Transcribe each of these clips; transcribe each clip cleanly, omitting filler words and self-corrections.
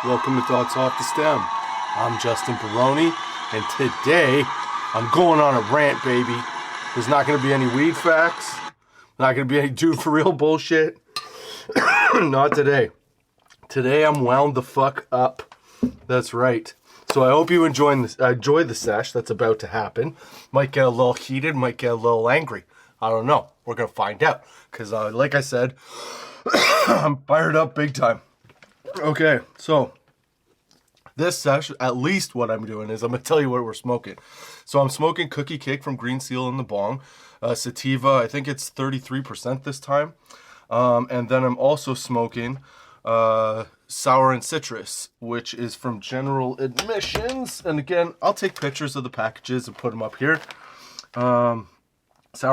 Welcome to Thoughts Off the Stem. I'm Justin Barone, and today I'm going on a rant, baby. There's not going to be any weed facts, not going to be any dude for real bullshit. Not today. Today I'm wound the fuck up. That's right. So I hope you enjoy the sesh that's about to happen. Might get a little heated, might get a little angry. I don't know. We're going to find out. Because like I said, I'm fired up big time. Okay, so this session, at least what I'm doing is I'm going to tell you what we're smoking. So I'm smoking Cookie Cake from Green Seal in the bong. Sativa, I think it's 33% this time. And then I'm also smoking Sour and Citrus, which is from General Admissions. And again, I'll take pictures of the packages and put them up here. Sour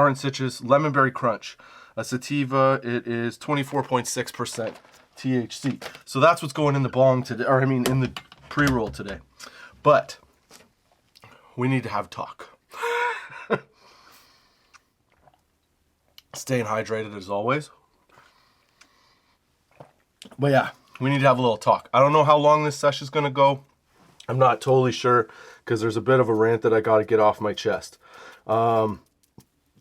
and Citrus, Lemon Berry Crunch. Sativa, it is 24.6% THC. So that's what's going in the bong today, or I mean in the pre-roll today. But we need to have talk. Staying hydrated as always. But yeah, we need to have a little talk. I don't know how long this session is going to go. I'm not totally sure because there's a bit of a rant that I got to get off my chest. So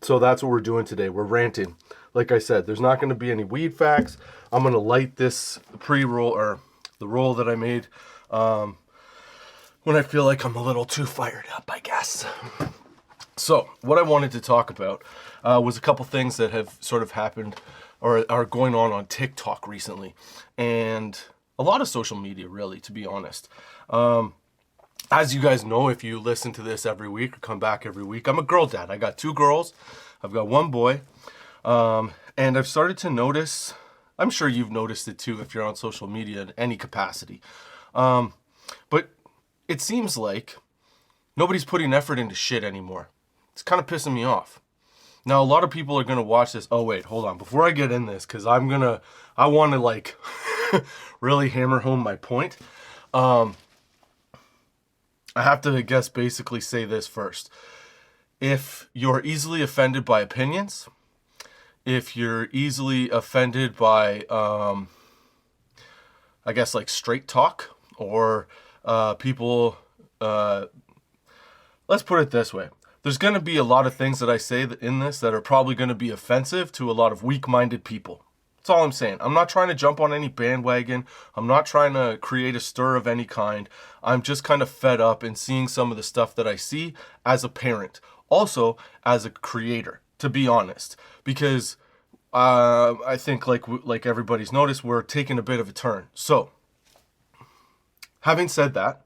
that's what we're doing today. We're ranting. Like I said, there's not going to be any weed facts. I'm going to light this pre-roll, or the roll that I made, when I feel like I'm a little too fired up, I guess. So what I wanted to talk about was a couple things that have sort of happened or are going on TikTok recently. And a lot of social media, really, to be honest. As you guys know, if you listen to this every week or come back every week, I'm a girl dad. I got 2 girls. I've got 1 boy. And I've started to notice, I'm sure you've noticed it too if you're on social media in any capacity. But it seems like nobody's putting effort into shit anymore. It's kind of pissing me off. Now, a lot of people are going to watch this. Oh, wait, hold on. Before I get in this, because I want to like really hammer home my point. I have to, I guess, basically say this first. If you're easily offended by opinions, if you're easily offended by, I guess, like straight talk or people, let's put it this way. There's going to be a lot of things that I say in this that are probably going to be offensive to a lot of weak-minded people. That's all I'm saying. I'm not trying to jump on any bandwagon. I'm not trying to create a stir of any kind. I'm just kind of fed up in seeing some of the stuff that I see as a parent. Also, as a creator, to be honest. Because I think like everybody's noticed, we're taking a bit of a turn. So, having said that,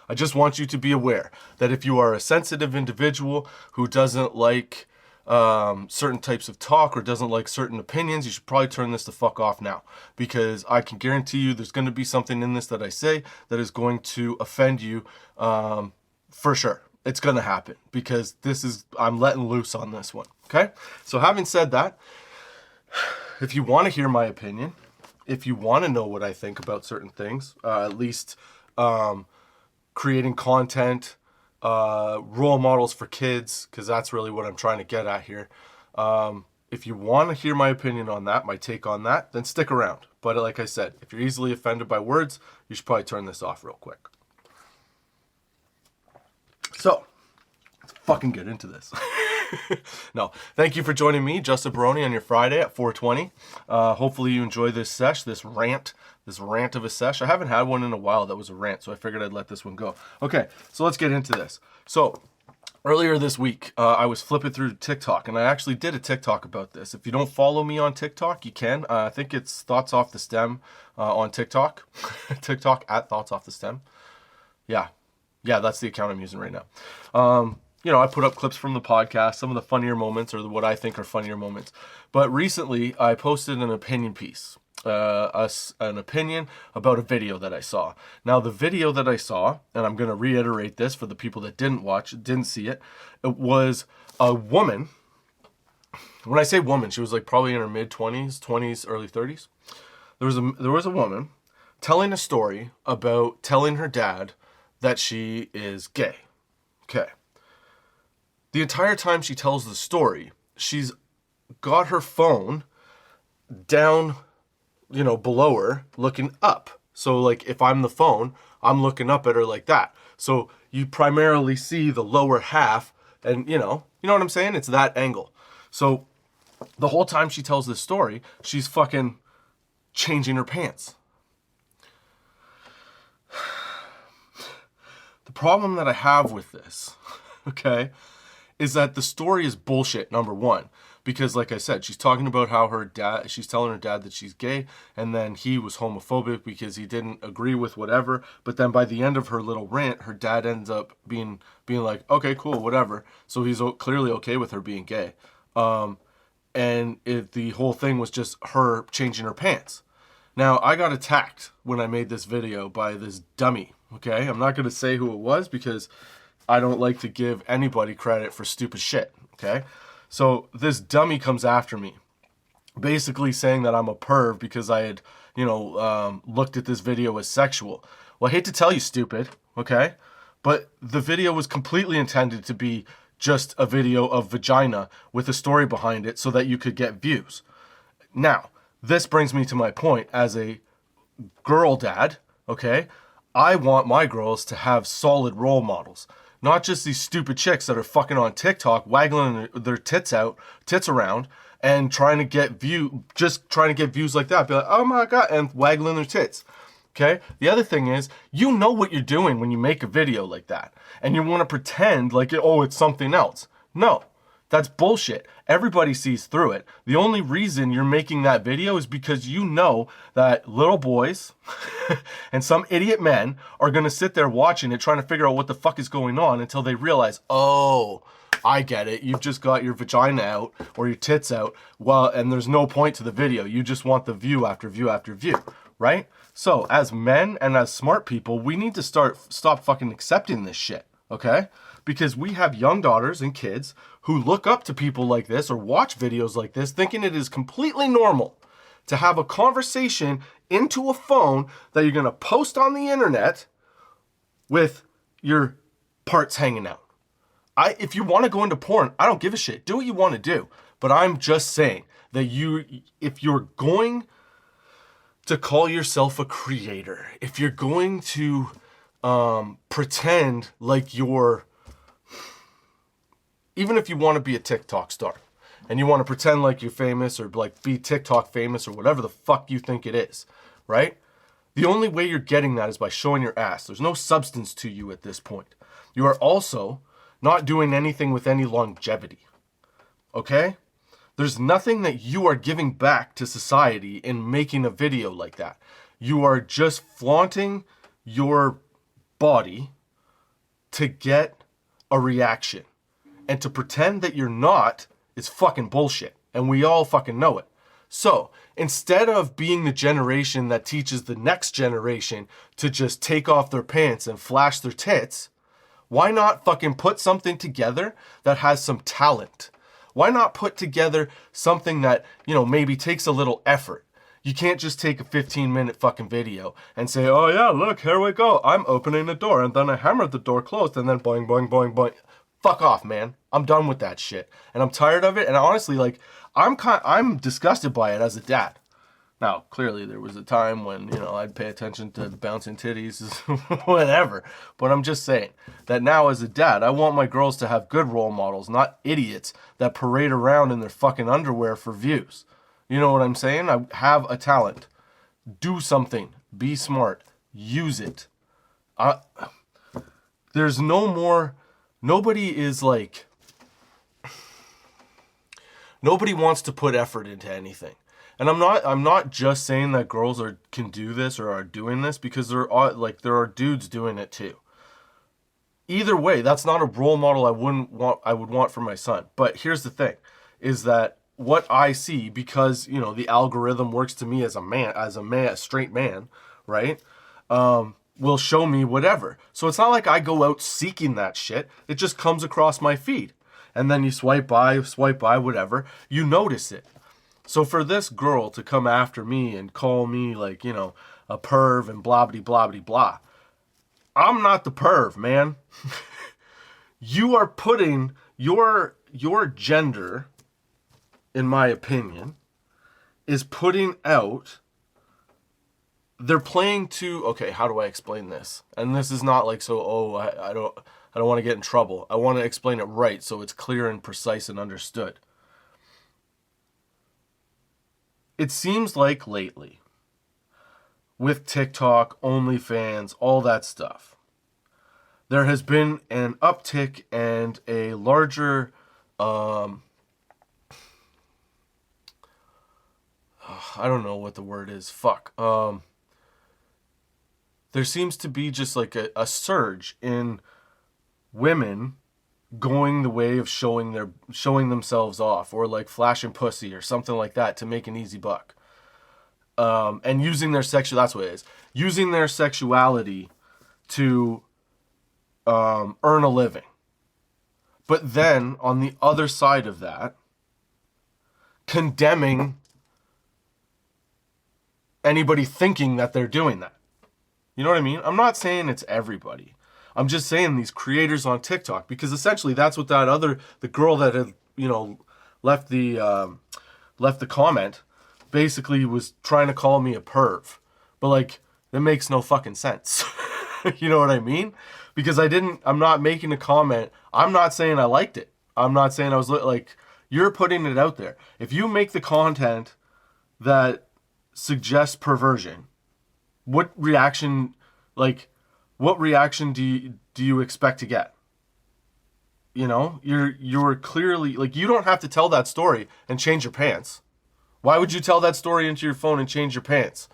I just want you to be aware that if you are a sensitive individual who doesn't like certain types of talk or doesn't like certain opinions, you should probably turn this the fuck off now. Because I can guarantee you there's going to be something in this that I say that is going to offend you for sure. It's going to happen because I'm letting loose on this one. Okay? So having said that, if you want to hear my opinion, if you want to know what I think about certain things, at least creating content, role models for kids, because that's really what I'm trying to get at here. If you want to hear my opinion on that, my take on that, then stick around. But like I said, if you're easily offended by words, you should probably turn this off real quick. So, let's fucking get into this. No, thank you for joining me, Justin Barone, on your Friday at 4:20. Hopefully you enjoy this sesh, this rant of a sesh. I haven't had one in a while that was a rant, so I figured I'd let this one go. Okay, so let's get into this. So, earlier this week, I was flipping through TikTok, and I actually did a TikTok about this. If you don't follow me on TikTok, you can. I think it's Thoughts Off the Stem on TikTok. TikTok at Thoughts Off the Stem. Yeah, that's the account I'm using right now. I put up clips from the podcast, some of the funnier moments or what I think are funnier moments. But recently, I posted an opinion piece, an opinion about a video that I saw. Now, the video that I saw, and I'm going to reiterate this for the people that didn't see it, it was a woman. When I say woman, she was like probably in her mid-20s, early 30s. There was a woman telling a story about telling her dad that she is gay. Okay. The entire time she tells the story, she's got her phone down, below her, looking up. So like if I'm the phone, I'm looking up at her like that. So you primarily see the lower half, and you know what I'm saying? It's that angle. So the whole time she tells this story, she's fucking changing her pants. The problem that I have with this, okay, is that the story is bullshit, number one. Because like I said, she's talking about how she's telling her dad that she's gay, and then he was homophobic because he didn't agree with whatever. But then by the end of her little rant, her dad ends up being like, okay, cool, whatever. So he's clearly okay with her being gay. And the whole thing was just her changing her pants. Now, I got attacked when I made this video by this dummy, okay? I'm not going to say who it was because I don't like to give anybody credit for stupid shit, okay? So this dummy comes after me, basically saying that I'm a perv because I had, looked at this video as sexual. Well, I hate to tell you, stupid, okay? But the video was completely intended to be just a video of vagina with a story behind it so that you could get views. Now, this brings me to my point as a girl dad, okay? I want my girls to have solid role models. Not just these stupid chicks that are fucking on TikTok, waggling their tits around, and trying to get views like that. Be like, oh my God, and waggling their tits. Okay? The other thing is, you know what you're doing when you make a video like that. And you want to pretend like, oh, it's something else. No. That's bullshit. Everybody sees through it. The only reason you're making that video is because you know that little boys and some idiot men are going to sit there watching it trying to figure out what the fuck is going on until they realize, oh, I get it. You've just got your vagina out or your tits out. Well, and there's no point to the video. You just want the view after view after view, right? So as men and as smart people, we need to stop fucking accepting this shit, okay? Because we have young daughters and kids who look up to people like this or watch videos like this thinking it is completely normal to have a conversation into a phone that you're going to post on the internet with your parts hanging out. If you want to go into porn, I don't give a shit. Do what you want to do. But I'm just saying that if you're going to call yourself a creator, if you're going to pretend like you're, even if you want to be a TikTok star and you want to pretend like you're famous or like be TikTok famous or whatever the fuck you think it is, right? The only way you're getting that is by showing your ass. There's no substance to you at this point. You are also not doing anything with any longevity, okay? There's nothing that you are giving back to society in making a video like that. You are just flaunting your body to get a reaction. And to pretend that you're not is fucking bullshit. And we all fucking know it. So, instead of being the generation that teaches the next generation to just take off their pants and flash their tits, why not fucking put something together that has some talent? Why not put together something that, maybe takes a little effort? You can't just take a 15-minute fucking video and say, oh yeah, look, here we go. I'm opening the door and then I hammered the door closed and then boing, boing, boing, boing. Fuck off, man. I'm done with that shit. And I'm tired of it. And honestly, I'm disgusted by it as a dad. Now, clearly there was a time when, I'd pay attention to bouncing titties, whatever. But I'm just saying that now as a dad, I want my girls to have good role models, not idiots that parade around in their fucking underwear for views. You know what I'm saying? I have a talent. Do something. Be smart. Use it. There's no more... Nobody wants to put effort into anything. And I'm not just saying that girls can do this or are doing this, because there are dudes doing it too. Either way, that's not a role model I would want for my son. But here's the thing, is that what I see, because the algorithm works to me as a straight man, right? Will show me whatever. So it's not like I go out seeking that shit. It just comes across my feed. And then you swipe by, whatever. You notice it. So for this girl to come after me and call me like, a perv and blah, blah, blah, blah, blah. I'm not the perv, man. You are putting your gender, in my opinion, is putting out they're playing to, okay, how do I explain this? And this is not like, so, I don't want to get in trouble. I want to explain it right so it's clear and precise and understood. It seems like lately, with TikTok, OnlyFans, all that stuff, there has been an uptick and a larger, I don't know what the word is. There seems to be just like a surge in women going the way of showing themselves off, or like flashing pussy or something like that to make an easy buck. And using their that's what it is. Using their sexuality to earn a living. But then on the other side of that, condemning anybody thinking that they're doing that. You know what I mean? I'm not saying it's everybody. I'm just saying these creators on TikTok, because essentially that's what the girl that had, left the comment, basically was trying to call me a perv. But like, that makes no fucking sense. You know what I mean? Because I'm not making a comment. I'm not saying I liked it. I'm not saying I was like, you're putting it out there. If you make the content that suggests perversion, what reaction do you expect to get? You're clearly, like, you don't have to tell that story and change your pants. Why would you tell that story into your phone and change your pants?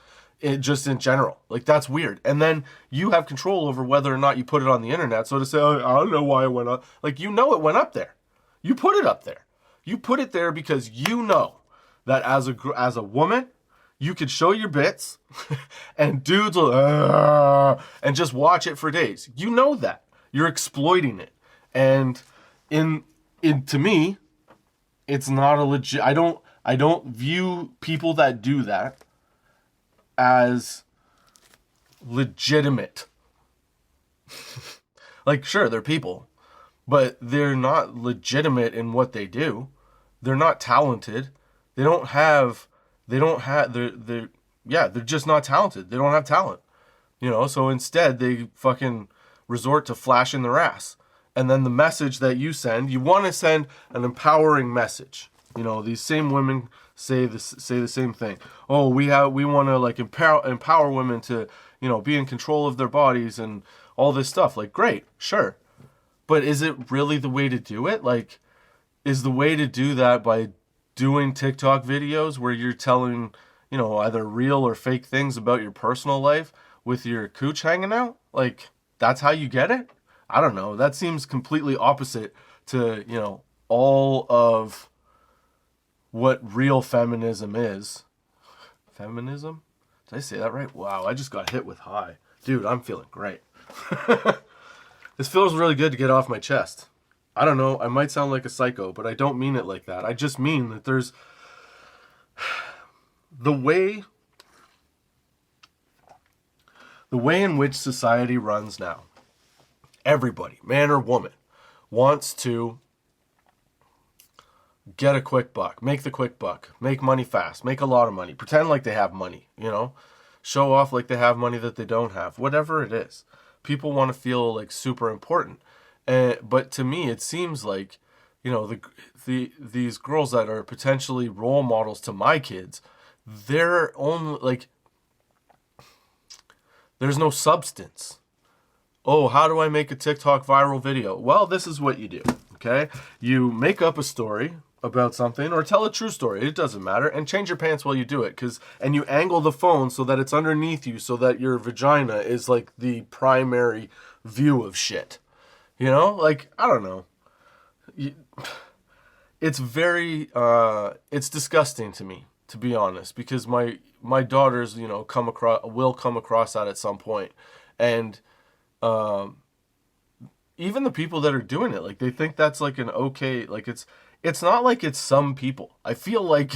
Just in general. Like, that's weird. And then you have control over whether or not you put it on the internet. So to say, oh, I don't know why it went up. Like, it went up there. You put it up there. You put it there because you know that as a woman, you could show your bits and dudes will and just watch it for days. You know that. You're exploiting it. And to me, it's not a legit. I don't view people that do that as legitimate. Like, sure, they're people, but they're not legitimate in what they do. They're not talented. They're just not talented. They don't have talent. So instead they fucking resort to flashing their ass. And then the message that you want to send an empowering message. These same women say the same thing. Oh, we want to like empower women to, be in control of their bodies and all this stuff. Like, great, sure. But is it really the way to do it? Like, is the way to do that by doing TikTok videos where you're telling, either real or fake things about your personal life with your cooch hanging out? Like, that's how you get it? I don't know. That seems completely opposite to, all of what real feminism is. Feminism? Did I say that right? Wow, I just got hit with high. Dude, I'm feeling great. This feels really good to get off my chest. I don't know, I might sound like a psycho, but I don't mean it like that. I just mean that there's the way in which society runs now. Everybody, man or woman, wants to get a quick buck, make the quick buck, make money fast, make a lot of money, pretend like they have money, show off like they have money that they don't have, whatever it is. People want to feel like super important. But to me, it seems like, these girls that are potentially role models to my kids, they're only like, there's no substance. Oh, how do I make a TikTok viral video? Well, this is what you do, okay? You make up a story about something, or tell a true story, it doesn't matter, and change your pants while you do it, and you angle the phone so that it's underneath you, so that your vagina is like the primary view of shit. Like, I don't know. It's very, it's disgusting to me, to be honest, because my daughters, will come across that at some point. And even the people that are doing it, like, they think that's like an okay, like, it's not like it's some people. I feel like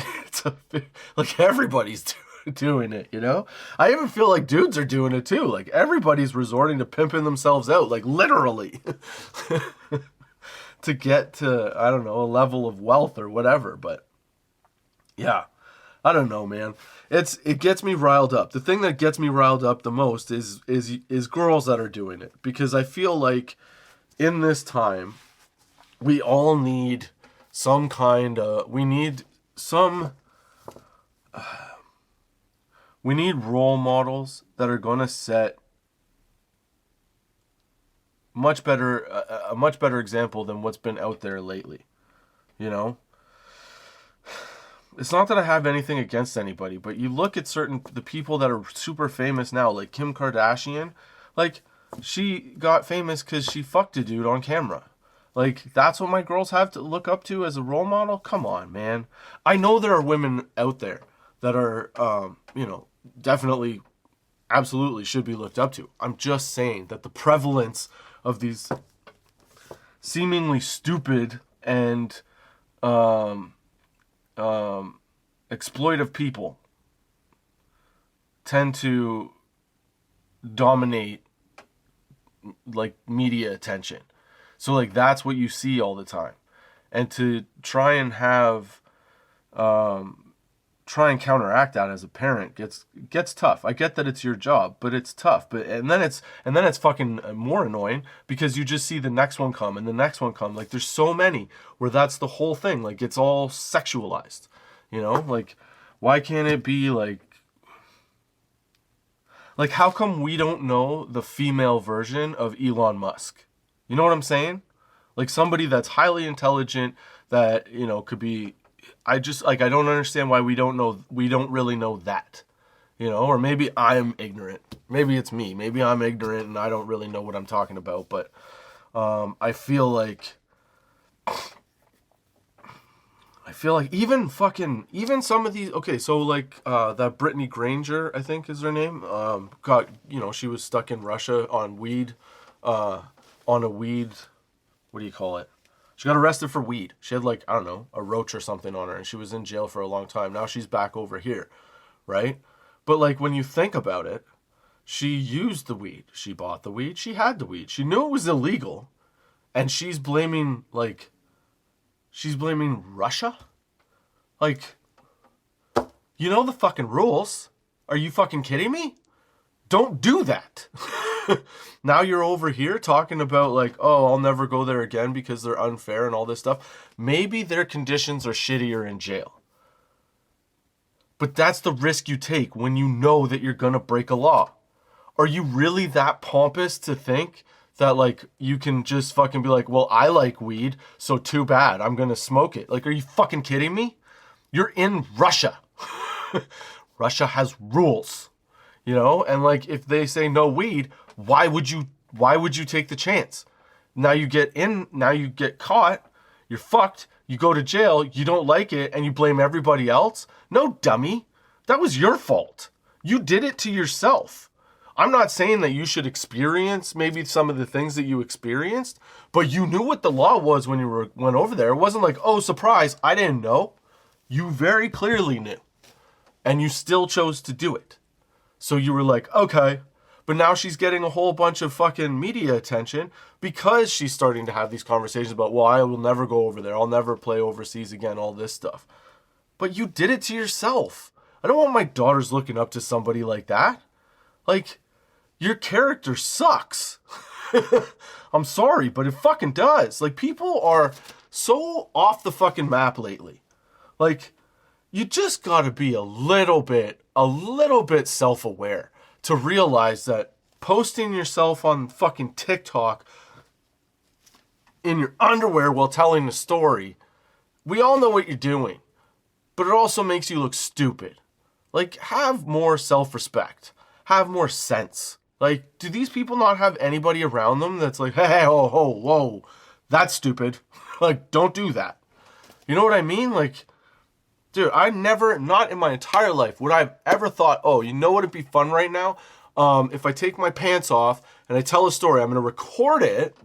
like everybody's doing it, I even feel like dudes are doing it too. Like, everybody's resorting to pimping themselves out, like, literally, to get to, I don't know, a level of wealth or whatever. But yeah, I don't know, man. It gets me riled up. The thing that gets me riled up the most is girls that are doing it, because I feel like in this time we all need some kind of we need role models that are going to set a much better example than what's been out there lately. You know? It's not that I have anything against anybody, but you look at the people that are super famous now, like Kim Kardashian, like she got famous because she fucked a dude on camera. Like, that's what my girls have to look up to as a role model? Come on, man. I know there are women out there that are, definitely, absolutely should be looked up to. I'm just saying that the prevalence of these seemingly stupid and exploitive people tend to dominate like media attention. So like that's what you see all the time. And to try and counteract that as a parent gets tough. I get that it's your job, but it's tough. And then it's fucking more annoying because you just see the next one come and the next one come. Like there's so many where that's the whole thing. Like it's all sexualized. You know? Like why can't it be like how come we don't know the female version of Elon Musk? You know what I'm saying? Like somebody that's highly intelligent that, could be I don't understand why we don't really know that. Or maybe I'm ignorant. Maybe it's me. Maybe I'm ignorant and I don't really know what I'm talking about, but I feel like even some of these, okay, so like that Brittany Granger, I think is her name, she was stuck in Russia on weed, what do you call it? She got arrested for weed. She had a roach or something on her and she was in jail for a long time. Now she's back over here, right? But like when you think about it, she used the weed. She bought the weed. She had the weed. She knew it was illegal. And she's blaming Russia? Like, you know the fucking rules. Are you fucking kidding me? Don't do that. Now you're over here talking about I'll never go there again because they're unfair and all this stuff. Maybe their conditions are shittier in jail. But that's the risk you take when you know that you're going to break a law. Are you really that pompous to think that you can just fucking be like, well, I like weed, so too bad, I'm going to smoke it. Are you fucking kidding me? You're in Russia. Russia has rules. And if they say no weed, why would you take the chance? Now you get caught, you're fucked, you go to jail, you don't like it, and you blame everybody else? No, dummy. That was your fault. You did it to yourself. I'm not saying that you should experience maybe some of the things that you experienced, but you knew what the law was when you went over there. It wasn't like, oh, surprise, I didn't know. You very clearly knew. And you still chose to do it. So you were like, okay. But now she's getting a whole bunch of fucking media attention because she's starting to have these conversations about, well, I will never go over there. I'll never play overseas again, all this stuff. But you did it to yourself. I don't want my daughters looking up to somebody like that. Your character sucks. I'm sorry, but it fucking does. People are so off the fucking map lately. You just gotta be a little bit self-aware to realize that posting yourself on fucking TikTok in your underwear while telling a story, we all know what you're doing, but it also makes you look stupid. Have more self-respect. Have more sense. Do these people not have anybody around them that's like, hey, whoa, that's stupid. Don't do that. You know what I mean? Dude, not in my entire life would I have ever thought, oh, you know what would be fun right now? If I take my pants off and I tell a story, I'm going to record it,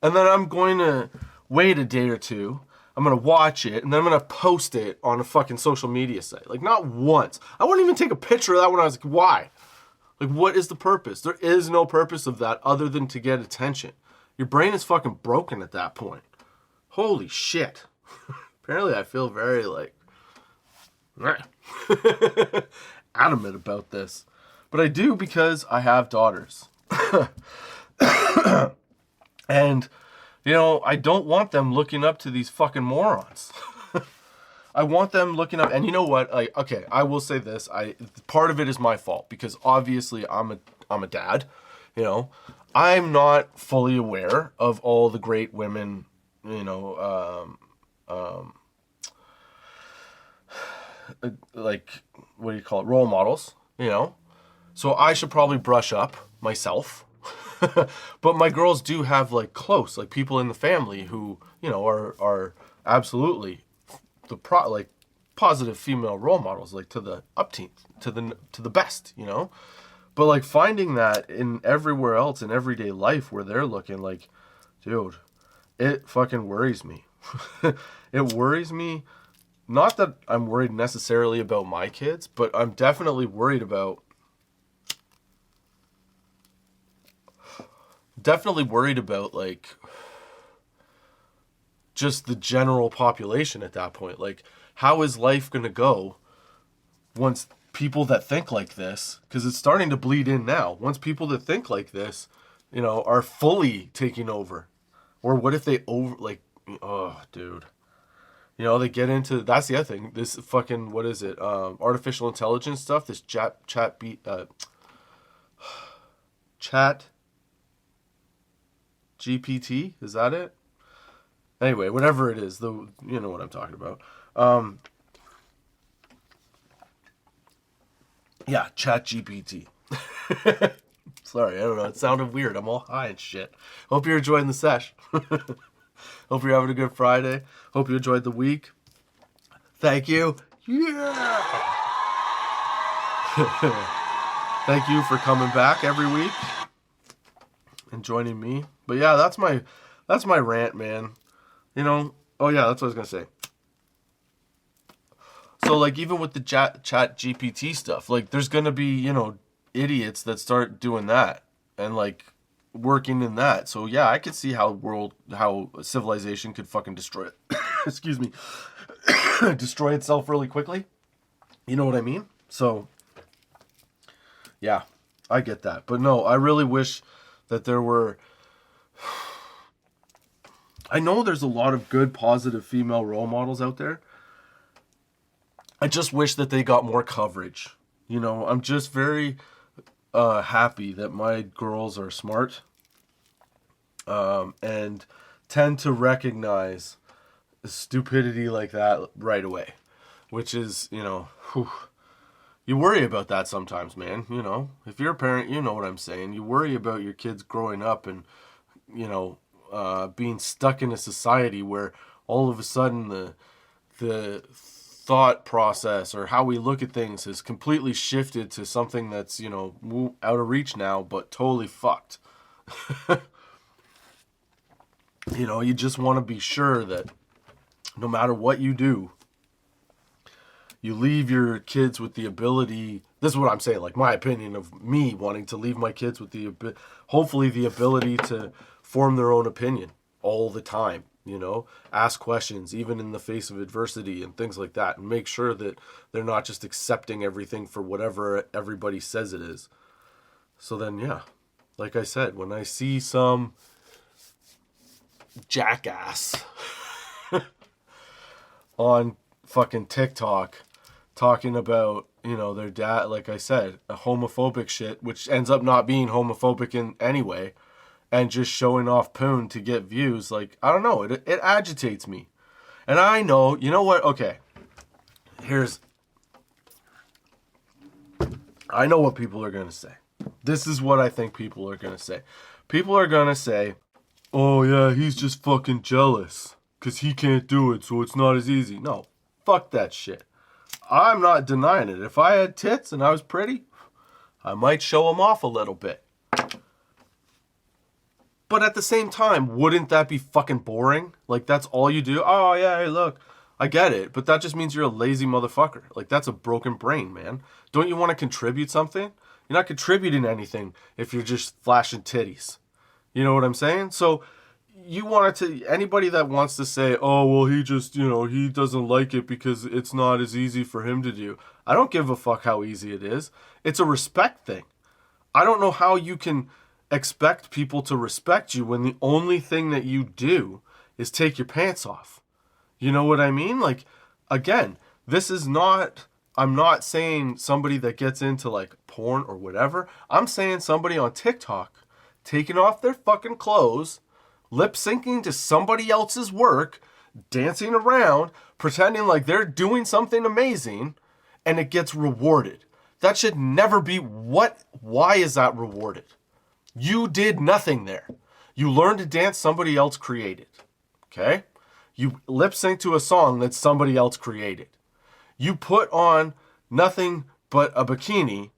and then I'm going to wait a day or two. I'm going to watch it, and then I'm going to post it on a fucking social media site. Not once. I wouldn't even take a picture of that when I was like, why? What is the purpose? There is no purpose of that other than to get attention. Your brain is fucking broken at that point. Holy shit. Apparently I feel very adamant about this. But I do because I have daughters. And, you know, I don't want them looking up to these fucking morons. I want them looking up, and you know what? Okay, I will say this. Part of it is my fault because obviously I'm a dad. You know, I'm not fully aware of all the great women. You know, like what do you call it? Role models. You know, so I should probably brush up myself. But my girls do have like close, like people in the family who, you know, are absolutely like positive female role models, like to the upteenth, to the best, you know. But like finding that in everywhere else in everyday life where they're looking like, dude, it fucking worries me. It worries me. Not that I'm worried necessarily about my kids, but I'm definitely worried about like just the general population at that point. Like, how is life going to go once people that think like this, because it's starting to bleed in now, once people that think like this, you know, are fully taking over? Or what if they oh, dude. You know, they get into, that's the other thing, this fucking, what is it, artificial intelligence stuff, this chat GPT, is that it? Anyway, whatever it is, you know what I'm talking about. Yeah, Chat GPT. Sorry, I don't know. It sounded weird. I'm all high and shit. Hope you're enjoying the sesh. Hope you're having a good Friday. Hope you enjoyed the week. Thank you. Yeah. Thank you for coming back every week and joining me. But yeah, that's my rant, man. You know, oh yeah, that's what I was going to say. So like even with the chat GPT stuff, like there's going to be, you know, idiots that start doing that and like working in that. So yeah, I could see how civilization could fucking destroy it. Excuse me. Destroy itself really quickly. You know what I mean? So yeah, I get that. But no, I really wish that there were, I know there's a lot of good, positive female role models out there. I just wish that they got more coverage. You know, I'm just very happy that my girls are smart and tend to recognize stupidity like that right away. Which is, you know, you worry about that sometimes, man. You know, if you're a parent, you know what I'm saying. You worry about your kids growing up and, you know, being stuck in a society where all of a sudden the thought process or how we look at things has completely shifted to something that's, you know, out of reach now, but totally fucked. You know, you just want to be sure that no matter what you do, you leave your kids with the ability, this is what I'm saying, like my opinion of me wanting to leave my kids with hopefully the ability to form their own opinion all the time, you know, ask questions, even in the face of adversity and things like that, and make sure that they're not just accepting everything for whatever everybody says it is. So then, yeah, like I said, when I see some jackass on fucking TikTok talking about, you know, their dad, like I said, a homophobic shit, which ends up not being homophobic in any way, and just showing off poon to get views, like, I don't know, it agitates me. And I know, you know what, okay, I know what people are going to say. This is what I think people are going to say. People are going to say, oh yeah, he's just fucking jealous because he can't do it, so it's not as easy. No, fuck that shit. I'm not denying it. If I had tits and I was pretty, I might show them off a little bit. But at the same time, wouldn't that be fucking boring? Like, that's all you do? Oh, yeah, hey, look. I get it, but that just means you're a lazy motherfucker. Like, that's a broken brain, man. Don't you want to contribute something? You're not contributing anything if you're just flashing titties. You know what I'm saying? So, you wanted to, anybody that wants to say, oh, well, he just, he doesn't like it because it's not as easy for him to do. I don't give a fuck how easy it is. It's a respect thing. I don't know how you can expect people to respect you when the only thing that you do is take your pants off. You know what I mean? Like, again, I'm not saying somebody that gets into like porn or whatever. I'm saying somebody on TikTok taking off their fucking clothes, lip syncing to somebody else's work, dancing around, pretending like they're doing something amazing, and it gets rewarded. That should never be. Why is that rewarded? You did nothing there. You learned to dance somebody else created. Okay? You lip sync to a song that somebody else created. You put on nothing but a bikini,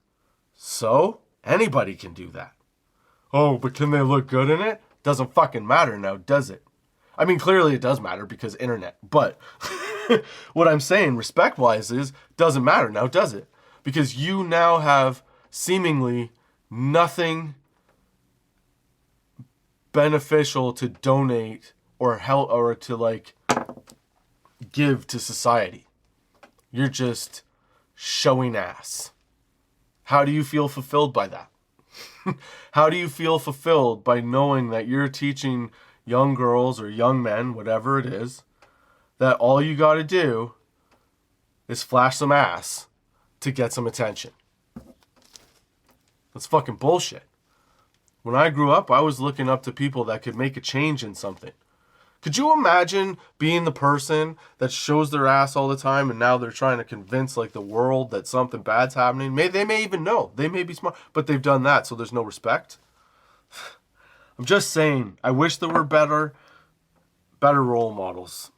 so anybody can do that. Oh, but can they look good in it? Doesn't fucking matter now, does it? I mean, clearly it does matter because internet. But what I'm saying, respect-wise, is doesn't matter now, does it? Because you now have seemingly nothing beneficial to donate or help or to like give to society. You're just showing ass. How do you feel fulfilled by that? How do you feel fulfilled by knowing that you're teaching young girls or young men, whatever it is, that all you got to do is flash some ass to get some attention? That's fucking bullshit. When I grew up, I was looking up to people that could make a change in something. Could you imagine being the person that shows their ass all the time and now they're trying to convince like the world that something bad's happening? They may even know. They may be smart, but they've done that, so there's no respect. I'm just saying, I wish there were better role models.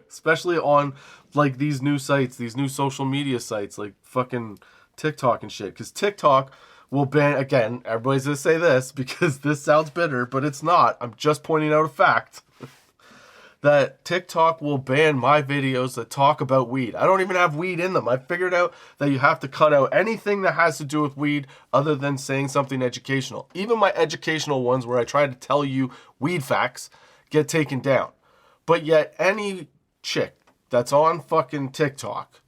Especially on like these new sites, these new social media sites like fucking TikTok and shit. Because TikTok will ban, again, everybody's going to say this because this sounds bitter, but it's not. I'm just pointing out a fact. That TikTok will ban my videos that talk about weed. I don't even have weed in them. I figured out that you have to cut out anything that has to do with weed other than saying something educational. Even my educational ones where I try to tell you weed facts get taken down. But yet any chick that's on fucking TikTok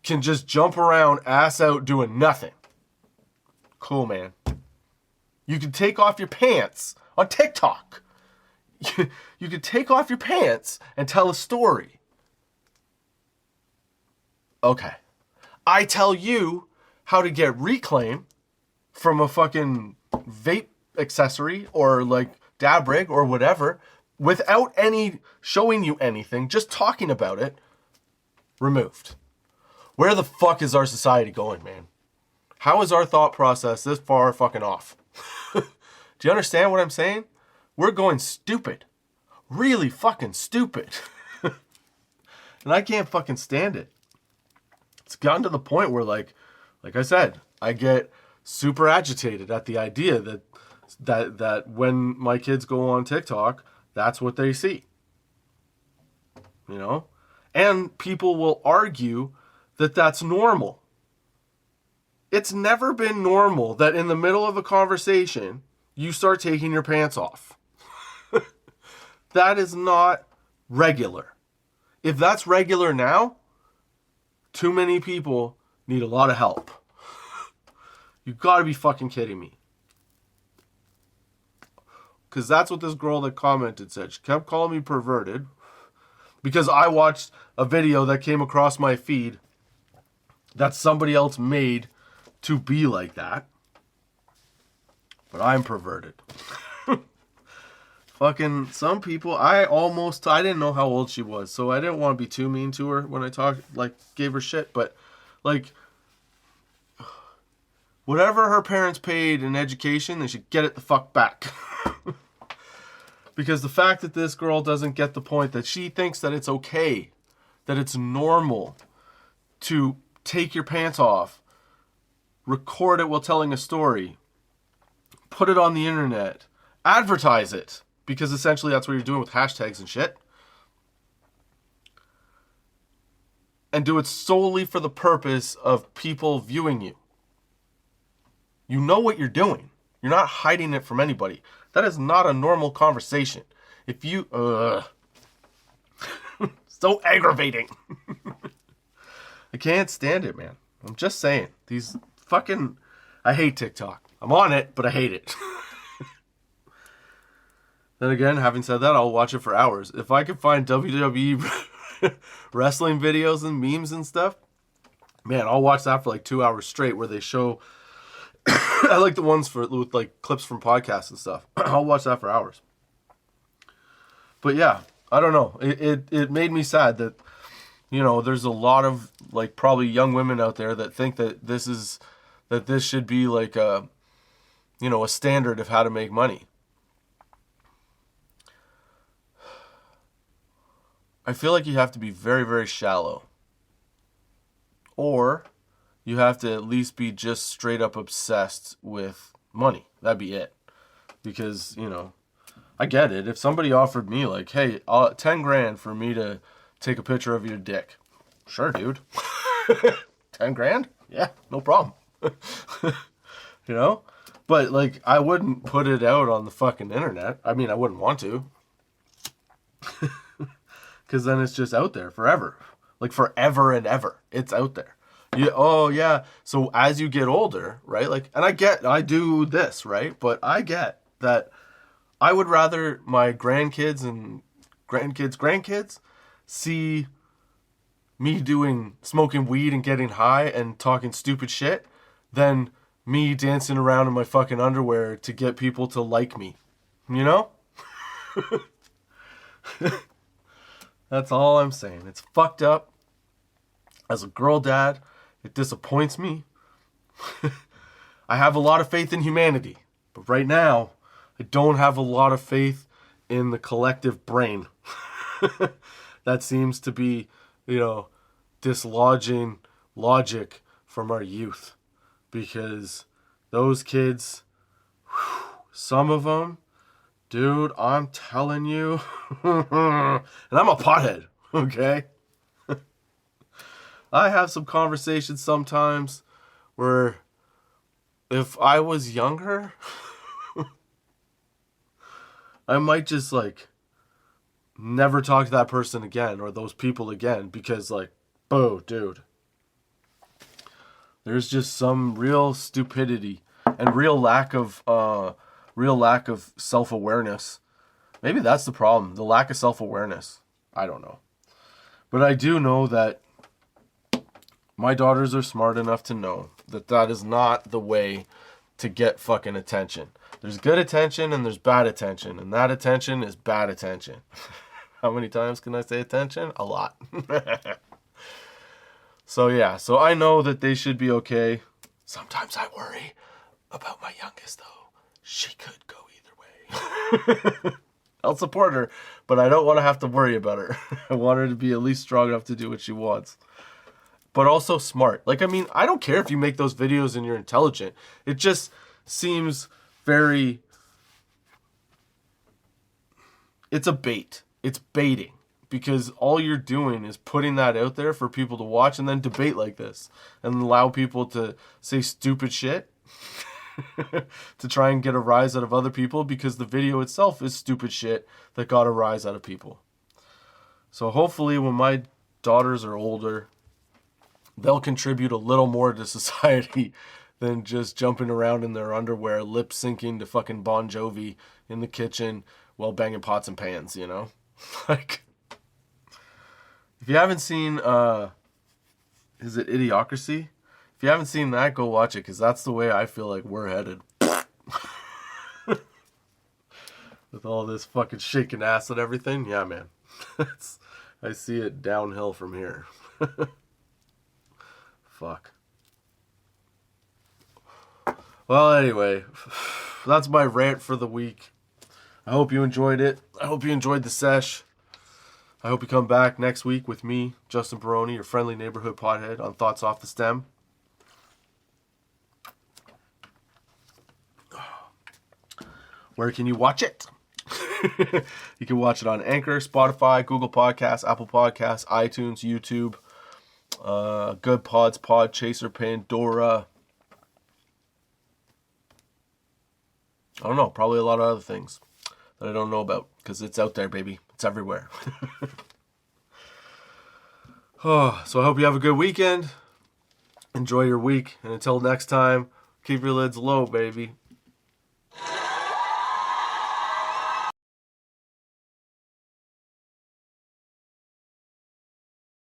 can just jump around ass out doing nothing. Cool, man. You can take off your pants on TikTok. You could take off your pants and tell a story. Okay. I tell you how to get reclaim from a fucking vape accessory or like dab rig or whatever without any showing you anything, just talking about it, removed. Where the fuck is our society going, man? How is our thought process this far fucking off? Do you understand what I'm saying? We're going stupid. Really fucking stupid. And I can't fucking stand it. It's gotten to the point where like I said, I get super agitated at the idea that when my kids go on TikTok, that's what they see. You know? And people will argue that that's normal. It's never been normal that in the middle of a conversation, you start taking your pants off. That is not regular. If that's regular now, too many people need a lot of help. You gotta be fucking kidding me. Because that's what this girl that commented said. She kept calling me perverted because I watched a video that came across my feed that somebody else made to be like that. But I'm perverted. Fucking some people, I didn't know how old she was, so I didn't want to be too mean to her when I gave her shit, but like, whatever her parents paid in education, they should get it the fuck back. Because the fact that this girl doesn't get the point that she thinks that it's okay, that it's normal to take your pants off, record it while telling a story, put it on the internet, advertise it, because essentially that's what you're doing with hashtags and shit, and do it solely for the purpose of people viewing you. You know what you're doing. You're not hiding it from anybody. That is not a normal conversation. If you... so aggravating. I can't stand it, man. I'm just saying. These fucking... I hate TikTok. I'm on it, but I hate it. Then again, having said that, I'll watch it for hours. If I could find WWE wrestling videos and memes and stuff, man, I'll watch that for like 2 hours straight where they show... I like the ones with like clips from podcasts and stuff. I'll watch that for hours. But yeah, I don't know. It made me sad that, you know, there's a lot of like probably young women out there that think that this should be like a, you know, a standard of how to make money. I feel like you have to be very, very shallow. Or you have to at least be just straight up obsessed with money. That'd be it. Because, you know, I get it. If somebody offered me like, hey, 10 grand for me to take a picture of your dick. Sure, dude. 10 grand? Yeah, no problem. You know? But like, I wouldn't put it out on the fucking internet. I mean, I wouldn't want to. Because then it's just out there forever. Like forever and ever. It's out there. Oh, yeah. So as you get older, right? Like, and I do this, right? But I get that I would rather my grandkids and grandkids see me smoking weed and getting high and talking stupid shit than me dancing around in my fucking underwear to get people to like me. You know? That's all I'm saying. It's fucked up. As a girl dad, it disappoints me. I have a lot of faith in humanity. But right now, I don't have a lot of faith in the collective brain. That seems to be, you know, dislodging logic from our youth. Because those kids, some of them, dude, I'm telling you, and I'm a pothead, okay? I have some conversations sometimes where if I was younger, I might just like never talk to that person again or those people again because like, boo, dude. There's just some real stupidity and real lack of self-awareness. Maybe that's the problem, the lack of self-awareness. I don't know. But I do know that my daughters are smart enough to know that that is not the way to get fucking attention. There's good attention and there's bad attention. And that attention is bad attention. How many times can I say attention? A lot. So yeah, so I know that they should be okay. Sometimes I worry about my youngest though. She could go either way. I'll support her, but I don't want to have to worry about her. I want her to be at least strong enough to do what she wants. But also smart. Like, I mean, I don't care if you make those videos and you're intelligent. It just seems very... It's a bait. It's baiting. Because all you're doing is putting that out there for people to watch and then debate like this. And allow people to say stupid shit. To try and get a rise out of other people. Because the video itself is stupid shit that got a rise out of people. So hopefully when my daughters are older, they'll contribute a little more to society than just jumping around in their underwear, lip syncing to fucking Bon Jovi in the kitchen while banging pots and pans, you know? Like, if you haven't seen, is it Idiocracy? If you haven't seen that, go watch it, because that's the way I feel like we're headed. With all this fucking shaking ass and everything, yeah, man. I see it downhill from here. Fuck. Well, anyway, that's my rant for the week. I hope you enjoyed it. I hope you enjoyed the sesh. I hope you come back next week with me, Justin Barone, your friendly neighborhood pothead on Thoughts Off the Stem. Where can you watch it? You can watch it on Anchor, Spotify, Google Podcasts, Apple Podcasts, iTunes, YouTube, Good Pods, Podchaser, Pandora. I don't know, probably a lot of other things that I don't know about because it's out there, baby. It's everywhere. Oh, so I hope you have a good weekend. Enjoy your week. And until next time, keep your lids low, baby.